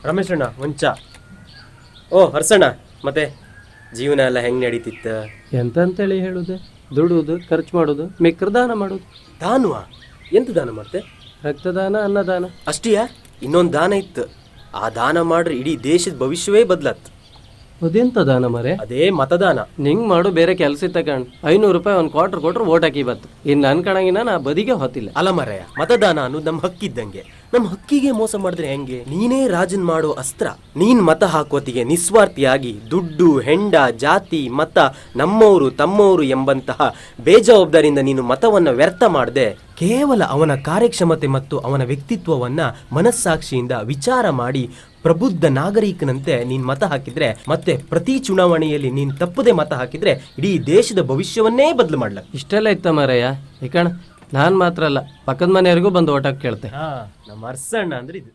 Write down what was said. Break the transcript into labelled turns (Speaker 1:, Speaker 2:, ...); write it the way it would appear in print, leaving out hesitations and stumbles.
Speaker 1: ರಮೇಶಣ್ಣ ಒಂಚ. ಓ ಹರ್ಸಣ್ಣ, ಮತ್ತೆ ಜೀವನ ಎಲ್ಲ ಹೆಂಗೆ ನಡೀತಿತ್ತ?
Speaker 2: ಎಂತಂತೇಳಿ ಹೇಳುದು, ದುಡುವುದು, ಖರ್ಚು ಮಾಡೋದು, ಮಿಕ್ರ ದಾನ ಮಾಡೋದು.
Speaker 1: ದಾನವಾ? ಎಂತ ದಾನ ಮಾಡ್ತೆ?
Speaker 2: ರಕ್ತದಾನ, ಅನ್ನದಾನ.
Speaker 1: ಅಷ್ಟಿಯಾ? ಇನ್ನೊಂದು ದಾನ ಇತ್ತು. ಆ ದಾನ ಮಾಡ್ರೆ ಇಡೀ ದೇಶದ ಭವಿಷ್ಯವೇ ಬದಲತ್.
Speaker 2: ಅದೆಂತ ದಾನ ಮರೆ?
Speaker 1: ಅದೇ ಮತದಾನ.
Speaker 2: ನಿಂಗೆ ಮಾಡು ಬೇರೆ ಕೆಲಸ ಇತ್ತ ಕಣ್. 500 ರೂಪಾಯಿ ಒಂದು ಕ್ವಾರ್ಟರ್ ಕೊಟ್ರು ಓಟ್ ಹಾಕಿ ಬತ್ತು. ಇನ್ನು ಅನ್ಕಣಂಗಿನ ನಾ ಬದಿಗೆ ಹೊತ್ತಿಲ್ಲ.
Speaker 1: ಅಲ್ಲ ಮರೆಯ, ಮತದಾನ ಅನ್ನೋದು ನಮ್ಮ ಹಕ್ಕಿದ್ದಂಗೆ. ನಮ್ಮ ಹಕ್ಕಿಗೆ ಮೋಸ ಮಾಡಿದ್ರೆ ಹೆಂಗೆ? ನೀನೇ ರಾಜನ್ ಮಾಡೋ ಅಸ್ತ್ರ. ನೀನ್ ಮತ ಹಾಕೋತಿಗೆ ನಿಸ್ವಾರ್ಥಿಯಾಗಿ ದುಡ್ಡು, ಹೆಂಡ, ಜಾತಿ, ಮತ, ನಮ್ಮವರು ತಮ್ಮವರು ಎಂಬಂತಹ ಬೇಜವಾಬ್ದಾರಿಯಿಂದ ನೀನು ಮತವನ್ನ ವ್ಯರ್ಥ ಮಾಡದೆ ಕೇವಲ ಅವನ ಕಾರ್ಯಕ್ಷಮತೆ ಮತ್ತು ಅವನ ವ್ಯಕ್ತಿತ್ವವನ್ನ ಮನಸ್ಸಾಕ್ಷಿಯಿಂದ ವಿಚಾರ ಮಾಡಿ ಪ್ರಬುದ್ಧ ನಾಗರಿಕನಂತೆ ನೀನ್ ಮತ ಹಾಕಿದ್ರೆ, ಮತ್ತೆ ಪ್ರತಿ ಚುನಾವಣೆಯಲ್ಲಿ ನೀನ್ ತಪ್ಪದೆ ಮತ ಹಾಕಿದ್ರೆ ಇಡೀ ದೇಶದ ಭವಿಷ್ಯವನ್ನೇ ಬದಲು ಮಾಡ್ಲ.
Speaker 2: ಇಷ್ಟೆಲ್ಲ ಇತ್ತ ಮಾರಯ್ಯ. ಈ ಕಣ ನಾನ್ ಮಾತ್ರ ಅಲ್ಲ, ಪಕ್ಕದ ಮನೆಯವರಿಗೂ ಬಂದು ಓಟ್ ಹಾಕಿ ಕೇಳ್ತೆ.
Speaker 1: ನಮ್ಮ ಹರ್ಸಣ್ಣ ಅಂದ್ರೆ ಇದು.